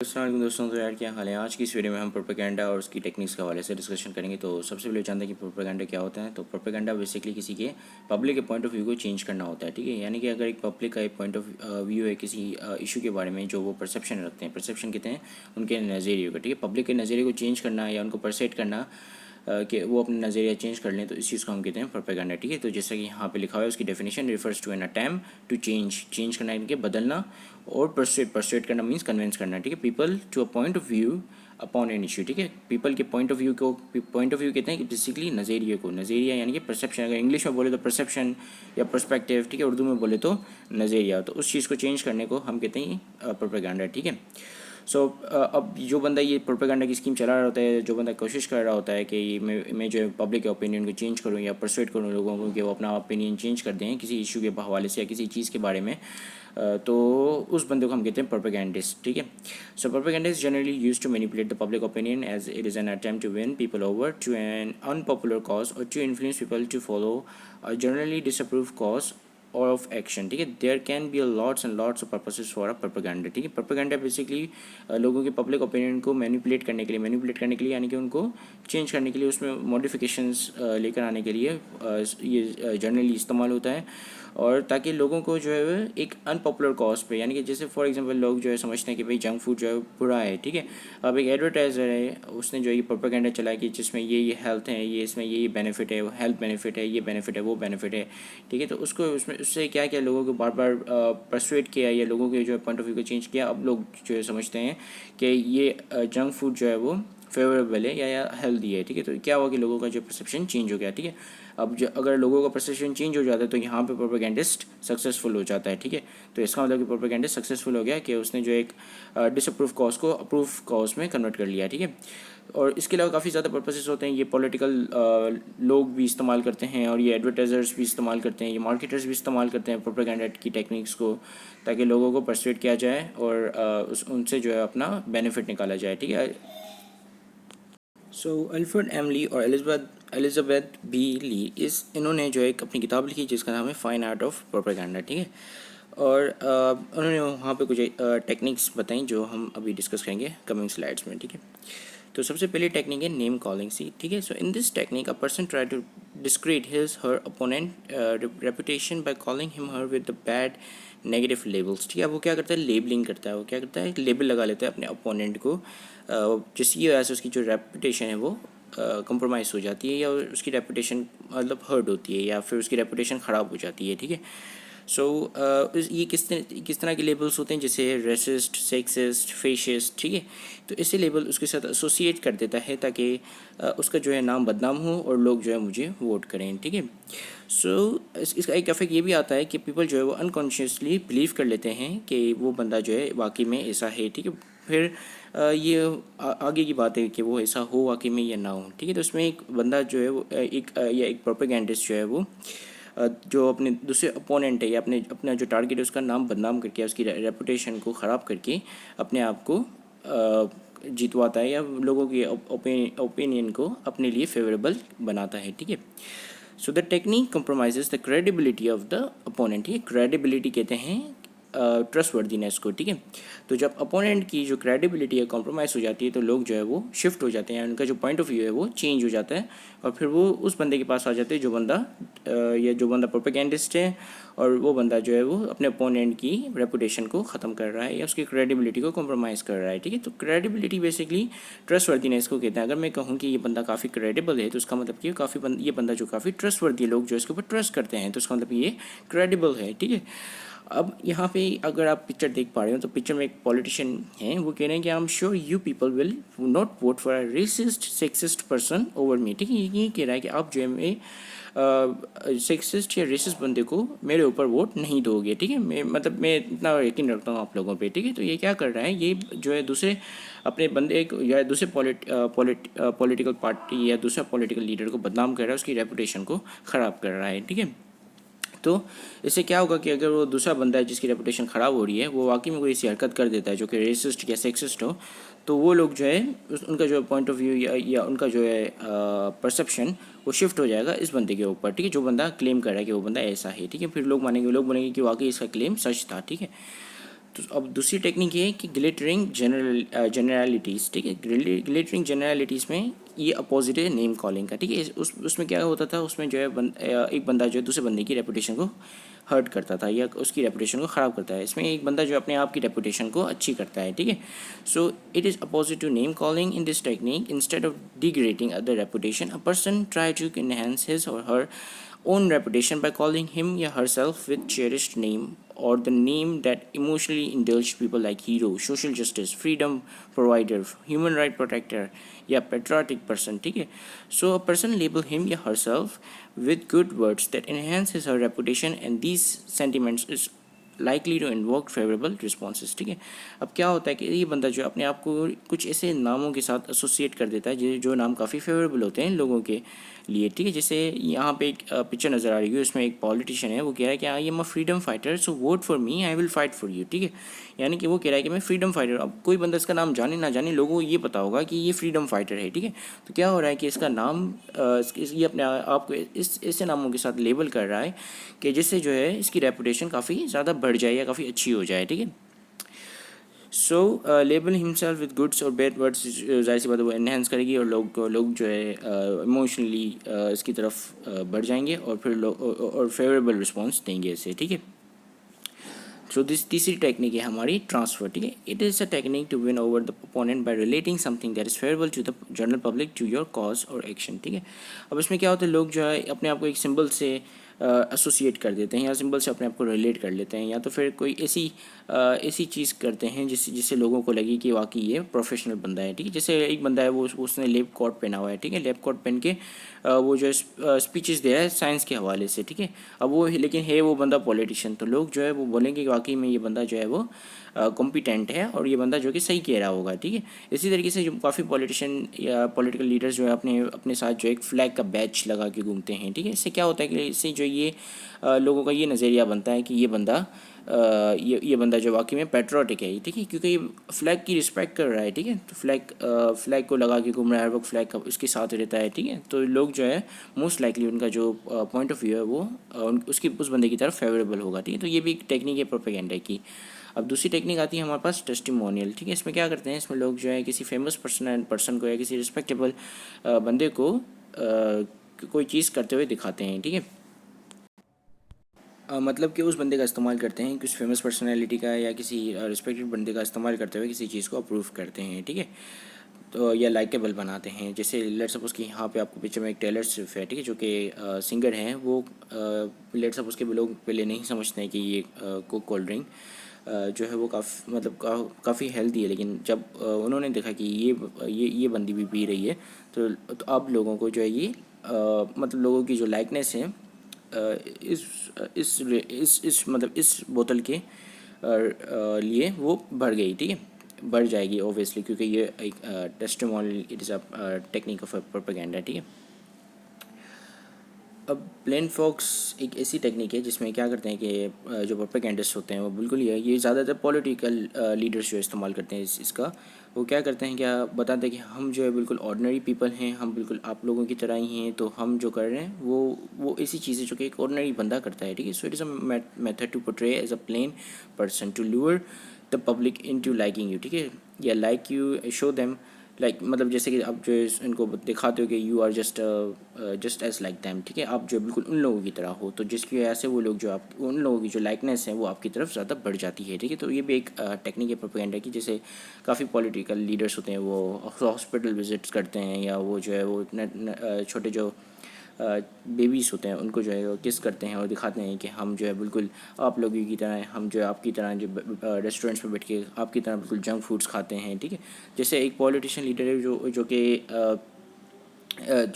अस्सलाम वालेकुम दोस्तों। तो यार क्या हाल है। आज की इस वीडियो में हम प्रोपेगेंडा और उसकी टेक्निक्स के हवाले से डिस्कशन करेंगे। तो सबसे पहले जानते हैं कि प्रोपेगेंडा क्या होता है। तो प्रोपेगेंडा बेसिकली किसी के पब्लिक के पॉइंट ऑफ व्यू को चेंज करना होता है, ठीक है। यानी कि अगर एक पब्लिक का एक पॉइंट ऑफ व्यू है किसी इशू के बारे में, जो वो परसेप्शन रखते हैं, परसेप्शन कहते हैं उनके नज़रिए को, ठीक है। पब्लिक के नज़रिए को चेंज करना या उनको परसेट करना कि वो अपना नज़रिया चेंज कर लें, तो इस चीज़ को हम कहते हैं प्रोपेगेंडा, ठीक है। तो जैसा कि यहाँ पे लिखा हुआ है, उसकी definition refers to an attempt to change करना, इनके बदलना, और परसुएट करना मीन्स कन्विंस करना, ठीक है। People to a point of view upon an issue, ठीक है। पीपल के पॉइंट ऑफ व्यू को पॉइंट ऑफ व्यू कहते हैं कि बेसिकली नज़रिए को, नज़रिया यानी कि परसेप्शन, अगर इंग्लिश में बोले तो परसेप्शन या पर्सपेक्टिव, ठीक है। उर्दू में बोले तो नज़रिया, तो उस चीज़ को चेंज करने को हम कहते हैं प्रोपेगेंडा, ठीक है। सो अब जो बंदा ये प्रोपेगेंडा की स्कीम चला रहा होता है, जो बंदा कोशिश कर रहा होता है कि मैं जो है पब्लिक के ओपिनियन को चेंज करूँ या परसुएट करूँ लोगों को कि वो अपना ओपिनियन चेंज कर दें किसी इशू के हवाले से या किसी चीज़ के बारे में, तो उस बंदे को हम कहते हैं प्रोपेगेंडिस्ट, ठीक है। So propagandist generally use to manipulate the public opinion as it is an attempt to win people over to an unpopular cause और to influence people to follow generally disapprove cause और of action, ठीक है। There can be lots and lots of purposes for a propaganda, ठीक है। Propaganda basically लोगों के public opinion को manipulate करने के लिए यानी कि उनको चेंज करने के लिए, उसमें मॉडिफिकेशंस लेकर आने के लिए ये जनरली इस्तेमाल होता है, और ताकि लोगों को जो है एक अनपॉपुलर कॉज पे, यानी कि जैसे फॉर एग्जांपल लोग जो है समझते हैं कि भाई जंक फूड जो है बुरा है, ठीक है। अब एक एडवर्टाइज़र है, उसने जो ये प्रोपेगेंडा चलाया कि जिसमें ये हेल्थ है, ये इसमें ये बेनिफिट है, हेल्थ बेनिफिट है, ये बेनिफिट है, वो बेनिफिट है, ठीक है। तो उसको उसमें उससे क्या क्या लोगों को बार बार परसुएट किया या लोगों के जो है पॉइंट ऑफ व्यू को चेंज किया। अब लोग जो है समझते हैं कि ये जंक फूड जो है वो फेवरेबल है या हेल्दी है, ठीक है। तो क्या हुआ कि लोगों का जो परसेप्शन चेंज हो गया, ठीक है। अब जो अगर लोगों का परसेप्शन चेंज हो जाता है तो यहाँ पे प्रोपेगेंडिस्ट सक्सेसफुल हो जाता है, ठीक है। तो इसका मतलब कि प्रोपेगेंडिस्ट सक्सेसफुल हो गया कि उसने जो एक डिसअप्रूव कॉज को अप्रूव कॉज में कन्वर्ट कर लिया, ठीक है। और इसके अलावा काफ़ी ज़्यादा पर्पसेस होते हैं। ये पॉलिटिकल लोग भी इस्तेमाल करते हैं, और ये एडवर्टाइज़र्स भी इस्तेमाल करते हैं, ये मार्केटर्स भी इस्तेमाल करते हैं प्रोपेगेंडा की टेक्निक्स को, ताकि लोगों को परसुएट किया जाए और उनसे जो है अपना बेनिफिट निकाला जाए, ठीक है। सो अल्फ्रेड एमली और एलिजाबेथ बी ली, इन्होंने जो एक अपनी किताब लिखी जिसका नाम है फाइन आर्ट ऑफ प्रोपेगेंडा, ठीक है। और उन्होंने वहाँ पे कुछ टेक्निक्स बताई जो हम अभी डिस्कस करेंगे कमिंग स्लाइड्स में, ठीक है। तो सबसे पहली टेक्निक है नेम कॉलिंग सी, ठीक है। So in this technique a person try to discredit his her opponent reputation by calling him her with the bad negative labels, ठीक है। वो क्या करता है, लेबलिंग करता है। वो क्या करता है, एक लेबल लगा लेता है अपने अपोनेंट को, जिसकी वजह से उसकी जो रेपुटेशन है वो कंप्रोमाइज़ हो जाती है, या उसकी रेपुटेशन मतलब हर्ट होती है, या फिर उसकी रेपुटेशन ख़राब हो जाती है, ठीक है। सो ये किस तरह के लेबल्स होते हैं, जैसे रेसिस्ट, सेक्सिस्ट, फेशिस्ट, ठीक है। तो ऐसे लेबल उसके साथ एसोसिएट कर देता है ताकि उसका जो है नाम बदनाम हो और लोग जो है मुझे वोट करें, ठीक है। सो इसका एक इफेक्ट ये भी आता है कि पीपल जो है वो अनकॉन्शियसली बिलीव कर लेते हैं कि वो बंदा जो है वाकई में ऐसा है, ठीक है। फिर ये आगे की बात है कि वो ऐसा हो वाकई में या ना हो, ठीक है। तो उसमें एक बंदा जो है वो एक प्रोपेगेंडिस्ट जो है वो जो अपने दूसरे अपोनेंट है या अपना जो टारगेट है उसका नाम बदनाम करके, उसकी रेपुटेशन को ख़राब करके अपने आप को जीतवाता है, या लोगों के ओपिनियन को अपने लिए फेवरेबल बनाता है, ठीक है। So the technique compromises the credibility of the opponent, ये क्रेडिबिलिटी कहते हैं ट्रस्ट वर्दीनेस को, ठीक है। तो जब अपोनेंट की जो क्रेडिबिलिटी है कॉम्प्रोमाइज़ हो जाती है, तो लोग जो है वो शिफ्ट हो जाते हैं, उनका जो पॉइंट ऑफ व्यू है वो चेंज हो जाता है, और फिर वो उस बंदे के पास आ जाते हैं जो बंदा प्रोपेगेंडिस्ट है, और वो बंदा जो है वो अपने अपोनेंट की रेपुटेशन को ख़त्म कर रहा है या उसकी क्रेडिबिलिटी को कॉम्प्रोमाइज़ कर रहा है, ठीक है। तो क्रेडिबिलिटी बेसिकली ट्रस्ट वर्दीनेस को कहते हैं। अगर मैं कहूँ कि ये बंदा काफ़ी क्रेडिबल है, तो उसका मतलब कि ये बंदा जो काफ़ी ट्रस्ट वर्दी है, लोग जो इसके ऊपर ट्रस्ट करते हैं, तो उसका मतलब ये क्रेडिबल है, ठीक है। अब यहाँ पे अगर आप पिक्चर देख पा रहे हो, तो पिक्चर में एक पॉलिटिशियन है, वो कह रहे हैं कि I am sure you people will not vote for a resist sexist person over me, ठीक है। ये कह रहा है कि आप जो है मैं सेक्सिस्ट या रेसिस्ट बंदे को मेरे ऊपर वोट नहीं दोगे, ठीक है। मैं इतना यकीन रखता हूँ आप लोगों पे, ठीक है। तो ये क्या कर रहा है, ये जो है दूसरे अपने बंदे या दूसरे पॉलिटिकल पार्टी या दूसरा पॉलिटिकल लीडर को बदनाम कर रहा है, उसकी रेपुटेशन को ख़राब कर रहा है, ठीक है। तो इससे क्या होगा कि अगर वो दूसरा बंदा है जिसकी रेपुटेशन ख़राब हो रही है, वो वाकई में कोई ऐसी हरकत कर देता है जो कि रेसिस्ट या सेक्सिस्ट हो, तो वो लोग जो है उनका जो पॉइंट ऑफ व्यू या उनका जो है परसेप्शन वो शिफ्ट हो जाएगा इस बंदे के ऊपर, ठीक है। जो बंदा क्लेम कर रहा है कि वो बंदा ऐसा है, ठीक है। फिर लोग बोलेंगे कि वाकई इसका क्लेम सच था, ठीक है। तो अब दूसरी टेक्निक ये है कि ग्लिटरिंग जनरलिटीज़, ठीक है। ग्लिटरिंग जनरलिटीज़ में ये अपोजिट है नेम कॉलिंग का, ठीक है। उसमें क्या होता था, उसमें जो है एक बंदा जो है दूसरे बंदे की रेपुटेशन को हर्ट करता था या उसकी रेपुटेशन को ख़राब करता है। इसमें एक बंदा जो अपने आप की रेपुटेशन को अच्छी करता है, ठीक है। So it is opposite to name calling in this technique. Instead of degrading other reputation, a person try to enhance his or her own reputation by calling him or herself with cherished name or the name that emotionally indulged people like hero, social justice, freedom provider, human right protector या patriotic person, ठीक है। So a person label him or herself with good words that enhance his or her reputation and these sentiments is likely to invoke favourable responses, ठीक है। अब क्या होता है कि ये बंदा जो अपने आप को कुछ ऐसे नामों के साथ एसोसिएट कर देता है जो नाम काफ़ी फेवरेबल होते हैं लोगों के लिए, ठीक है। जैसे यहाँ पे एक पिक्चर नज़र आ रही है, उसमें एक पॉलिटिशियन है, वो कह रहा है कि I am a freedom fighter, so vote for me, I will fight for you, ठीक है। यानी कि वो कह रहा है कि मैं फ्रीडम फाइटर। अब कोई बंदा इसका नाम जाने ना जाने, लोगों को ये पता होगा कि ये फ्रीडम फाइटर है, ठीक है। तो क्या हो रहा है कि इसका नाम ये अपने आप को इस ऐसे नामों के साथ लेबल कर रहा है कि जिससे जो है इसकी रेपुटेशन काफ़ी ज़्यादा बढ़ जाए या काफ़ी अच्छी हो जाए, ठीक है। सो लेबल हिमसेल्फ विद गुड्स और बैड वर्ड्स, जाहिर सी बात है वो एनहेंस करेगी और लोग जो है इमोशनली इसकी तरफ बढ़ जाएंगे और फिर और फेवरेबल रिस्पॉन्स देंगे इसे, ठीक है। सो तीसरी टेक्निक है हमारी ट्रांसफर, ठीक है। It is a technique to win over the opponent by relating something that is favourable to the general public to your cause और एक्शन, ठीक है। अब इसमें क्या होता है, लोग जो है अपने आप को एक सिंबल से एसोसिएट कर देते हैं या सिंबल से अपने आप को रिलेट कर लेते हैं, या तो फिर कोई ऐसी चीज़ करते हैं जिससे लोगों को लगे कि वाकई ये प्रोफेशनल बंदा है, ठीक है। जैसे एक बंदा है, वो उसने लैब कोट पहना हुआ है, ठीक है। लैब कोट पहन के वो जो है स्पीचेस दे रहा है साइंस के हवाले से, ठीक है। अब वो लेकिन है वो बंदा पॉलिटिशियन, तो लोग जो है वो बोलेंगे कि वाकई में ये बंदा जो है वो कॉम्पिटेंट है और ये बंदा जो कि सही कह रहा होगा, ठीक है। इसी तरीके से जो काफ़ी पॉलिटिशियन या पॉलिटिकल लीडर्स जो है अपने साथ जो एक फ्लैग का बैच लगा के घूमते हैं, ठीक है। इससे क्या होता है कि इससे जो ये लोगों का ये नज़रिया बनता है कि ये बंदा जो वाकई में पैट्रियोटिक है, ठीक है, क्योंकि ये फ्लैग की रिस्पेक्ट कर रहा है, ठीक है। तो फ्लैग को लगा के घूम रहा है हर वक्त, फ्लैग का उसके साथ रहता है, ठीक है। तो लोग जो है मोस्ट लाइकली उनका जो पॉइंट ऑफ व्यू है वो उस बंदे की तरफ फेवरेबल होगा, ठीक है। तो ये भी एक टेक्निक है प्रोपेगेंडा की। अब दूसरी टेक्निक आती है हमारे पास टेस्टिमोनियल, ठीक है। इसमें क्या करते हैं, इसमें लोग जो है किसी फेमस पर्सन को या किसी रिस्पेक्टेबल बंदे को कोई चीज़ करते हुए दिखाते हैं, ठीक है। मतलब कि उस बंदे का इस्तेमाल करते हैं, किसी फेमस पर्सनैलिटी का या किसी रिस्पेक्टेड बंदे का इस्तेमाल करते हुए किसी चीज़ को अप्रूव करते हैं, ठीक है। तो या लाइकेबल बनाते हैं। जैसे लेट सपोज़ कि यहाँ पे आपको पिक्चर में एक टेलर स्विफ्ट है, ठीक है, जो कि सिंगर हैं। वो लेट सपोज़ के लोग पहले नहीं समझते हैं कि ये कोल्ड ड्रिंक जो है वो काफ़ी हेल्दी है, लेकिन जब उन्होंने देखा कि ये बंदी भी पी रही है, तो अब लोगों को जो है ये मतलब लोगों की जो लाइकनेस है इस बोतल के लिए वो बढ़ गई, ठीक है, बढ़ जाएगी ऑब्वियसली, क्योंकि ये एक testimonial, it is a technique of propaganda, ठीक है। अब प्लेन फॉक्स एक ऐसी टेक्निक है जिसमें क्या करते हैं कि जो प्रोपेगेंडिस्ट होते हैं वो बिल्कुल ये ज़्यादातर पॉलिटिकल लीडर्स जो इस्तेमाल करते हैं इसका। वो क्या करते हैं, क्या बताते हैं कि हम जो है बिल्कुल ऑर्डिनरी पीपल हैं, हम बिल्कुल आप लोगों की तरह ही हैं, तो हम जो कर रहे हैं वो ऐसी चीज़ें जो कि एक ऑर्डिनरी बंदा करता है, ठीक है। So it is a method to portray as a plain person to lure the public into liking you, ठीक है, या like you show them like, मतलब जैसे कि आप जो इनको दिखाते हो कि you are just as like them, ठीक है, आप जो बिल्कुल उन लोगों की तरह हो, तो जिसकी वजह से वो लोग जो आप उन लोगों की जो लाइकनेस है वो आपकी तरफ ज़्यादा बढ़ जाती है, ठीक है। तो ये भी एक टेक्निक है प्रोपेगेंडा की। जैसे काफ़ी पॉलिटिकल लीडर्स होते हैं, वो हॉस्पिटल विजिट्स करते हैं, या वो जो है वो छोटे जो बेबीज़ होते हैं उनको जो है वो किस करते हैं और दिखाते हैं कि हम जो है बिल्कुल आप लोगों की तरह हैं, हम जो है आपकी तरह जो रेस्टोरेंट्स में बैठ के आपकी तरह बिल्कुल जंक फूड्स खाते हैं, ठीक है। जैसे एक पॉलिटिशियन लीडर है जो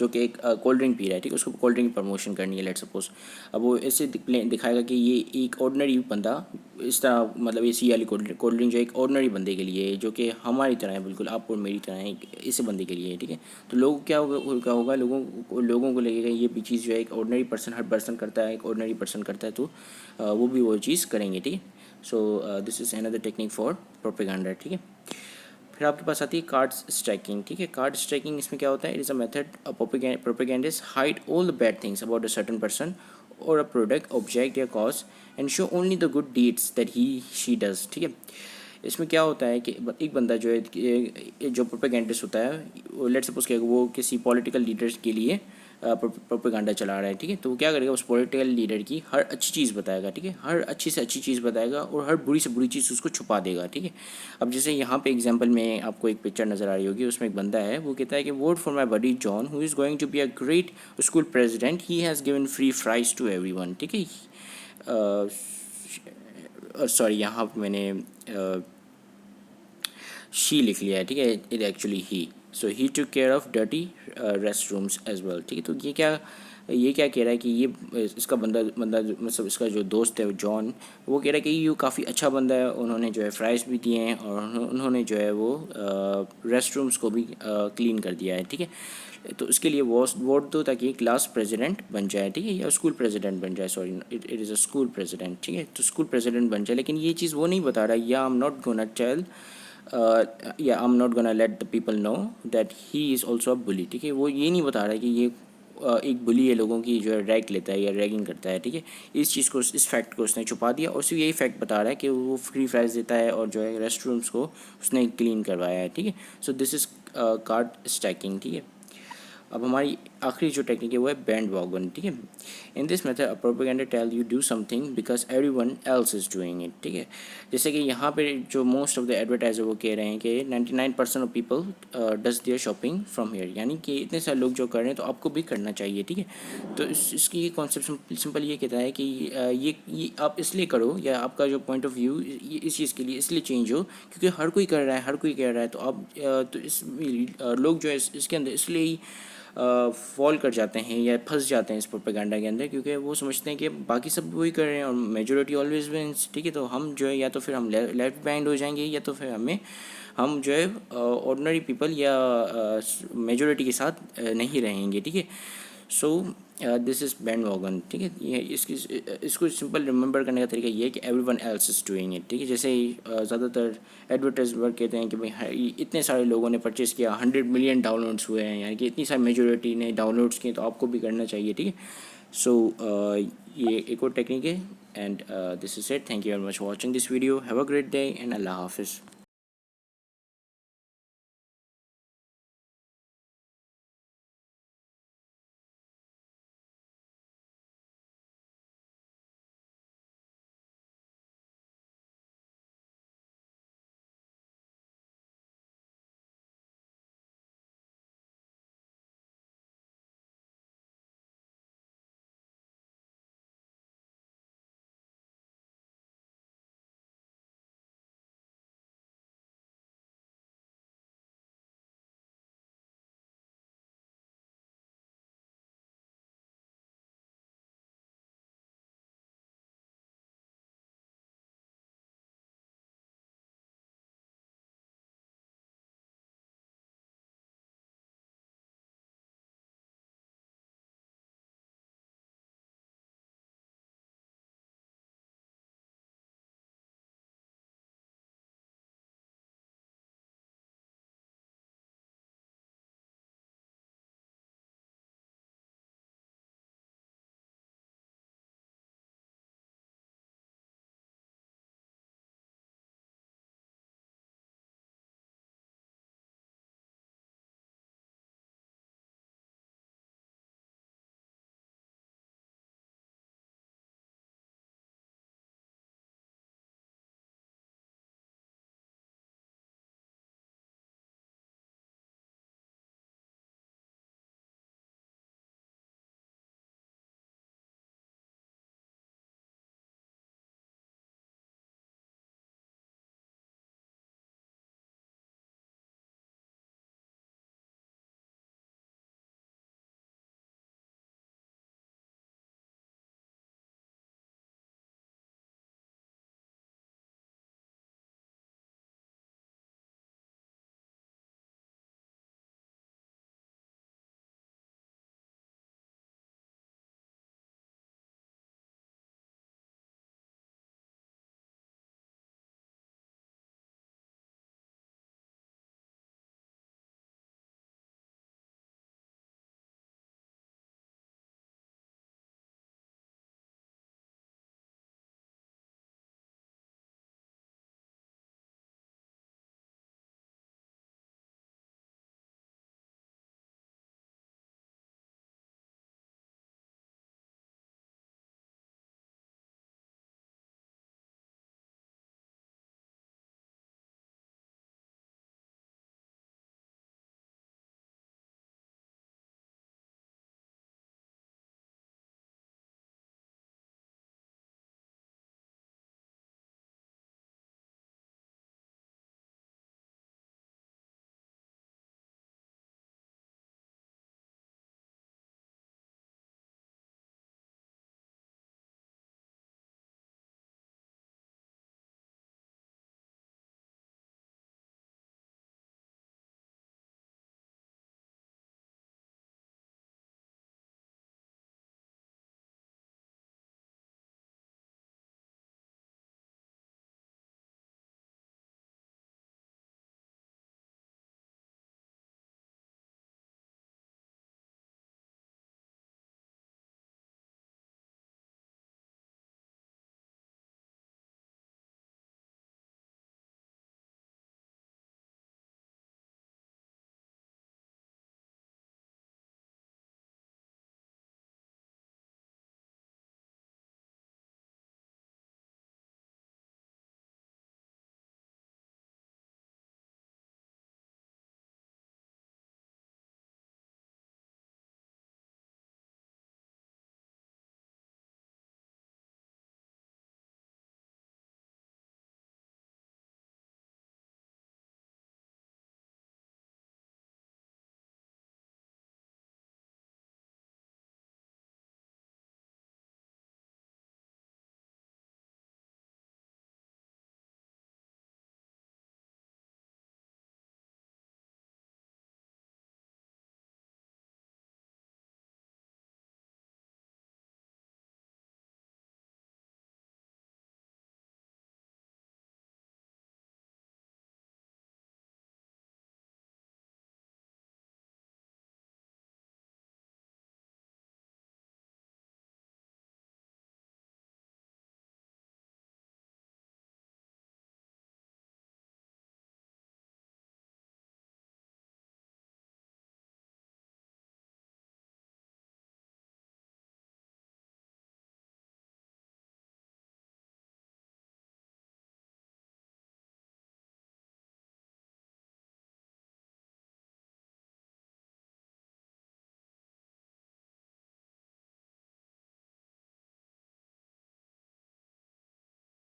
कि एक कोल्ड ड्रिंक पी रहा है, ठीक है, उसको कोल्ड ड्रिंक प्रमोशन करनी है लेट सपोज। अब वो ऐसे दिखाएगा कि ये एक ऑर्डिनरी बंदा इस तरह, मतलब एसी वाली कोल्ड ड्रिंक जो एक ऑर्डिनरी बंदे के लिए है, जो कि हमारी तरह है, बिल्कुल आप और मेरी तरह है, ऐसे बंदे के लिए है, ठीक है। तो लोग क्या होगा लोगों को लगेगा ये भी चीज़ जो है एक ऑर्डिनरी पर्सन, हर पर्सन करता है, एक ऑर्डिनरी पर्सन करता है, तो वो भी वो चीज़ करेंगे, ठीक है। So this is another technique for propaganda, ठीक है। फिर आपके पास आती है कार्ड स्ट्राइकिंग, ठीक है। कार्ड स्ट्राइकिंग इसमें क्या होता है, it is a method propagandist hide all the bad things about a certain person और अ प्रोडक्ट ऑब्जेक्ट या cause and show only the good deeds that he she does, ठीक है। इसमें क्या होता है कि एक बंदा जो है जो प्रोपेगेंडिस्ट होता है, लेट्स सपोज कि वो किसी पॉलिटिकल लीडर्स के लिए प्रोपेगेंडा चला रहा है, ठीक है, तो वो क्या करेगा, उस पॉलिटिकल लीडर की हर अच्छी चीज़ बताएगा, ठीक है, हर अच्छी से अच्छी चीज़ बताएगा और हर बुरी से बुरी चीज़ उसको छुपा देगा, ठीक है। अब जैसे यहाँ पे एग्जांपल में आपको एक पिक्चर नज़र आ रही होगी, उसमें एक बंदा है, वो कहता है कि vote for my buddy John who is going to be a great school president, he has given free fries to everyone, ठीक है। सॉरी, यहाँ पे मैंने शी लिख लिया है, ठीक है, it actually he. So he took care of dirty rest rooms as well, ठीक है। तो ये क्या कह रहा है कि ये इसका बंदा बंदा मतलब इसका जो दोस्त है जॉन, वो कह रहा है कि ये काफ़ी अच्छा बंदा है, उन्होंने जो है फ्राइज़ भी दिए हैं और उन्होंने जो है वो रेस्ट रूम्स को भी क्लीन कर दिया है, ठीक है। तो इसके लिए वोट दो ताकि ये क्लास प्रेसिडेंट बन जाए, ठीक है, या स्कूल प्रेसिडेंट बन जाए, sorry it is a school president, ठीक है, तो स्कूल प्रेसिडेंट बन जाए। लेकिन ये चीज़ वो नहीं बता रहा, या I am not gonna tell या I am not gonna let the people know that he is also a bully, ठीक है। वो ये नहीं बता रहा है कि ये एक बुली है, लोगों की जो है रैग लेता है या रैगिंग करता है, ठीक है। इस चीज़ को, इस फैक्ट को उसने छुपा दिया और सिर्फ यही फैक्ट बता रहा है कि वो फ्री फ्राइज देता है और जो है रेस्ट रूम्स को उसने क्लीन करवाया है, ठीक है। So this is card stacking, ठीक है। अब हमारी आखिरी जो टेक्निक है वो है बैंड वॉगन, ठीक है। In this method a propaganda tell you do something because everyone else is doing it, ठीक है। जैसे कि यहाँ पे जो मोस्ट ऑफ द एडवर्टाइजर वो कह रहे हैं कि 99% of people does their shopping from here, यानी कि इतने सारे लोग जो कर रहे हैं तो आपको भी करना चाहिए, ठीक है। तो इसकी कॉन्सेप्ट सिंपल ये कहता है कि ये आप इसलिए करो, या आपका जो पॉइंट ऑफ व्यू इस चीज़ के लिए इसलिए चेंज हो क्योंकि हर कोई कर रहा है, हर कोई कह रहा है, तो आप तो इस लोग जो है इसके अंदर इसलिए ही फॉल कर जाते हैं या फंस जाते हैं इस प्रोपेगेंडा के अंदर, क्योंकि वो समझते हैं कि बाकी सब वही कर रहे हैं और मेजोरिटी ऑलवेज विंस, ठीक है। तो हम जो है या तो फिर हम लेफ्ट बिहाइंड हो जाएंगे, या तो फिर हम जो है ऑर्डिनरी पीपल या मेजोरिटी के साथ नहीं रहेंगे, ठीक है। So this is bandwagon, ठीक है। ये इसको सिंपल रिमेंबर करने का तरीका ये है कि everyone else is doing it, ठीक है। जैसे ही ज़्यादातर एडवर्टाइजर कहते हैं कि भाई इतने सारे लोगों ने परचेज़ किया, 100 मिलियन डाउनलोड्स हुए हैं, यानी कि इतनी सारी मेजोरिटी ने डाउनलोड्स किए, तो आपको भी करना चाहिए, ठीक है। सो ये एक और टेक्निक है and this is it. Thank you very much for watching this video. Have a great day and अल्लाह हाफिज़।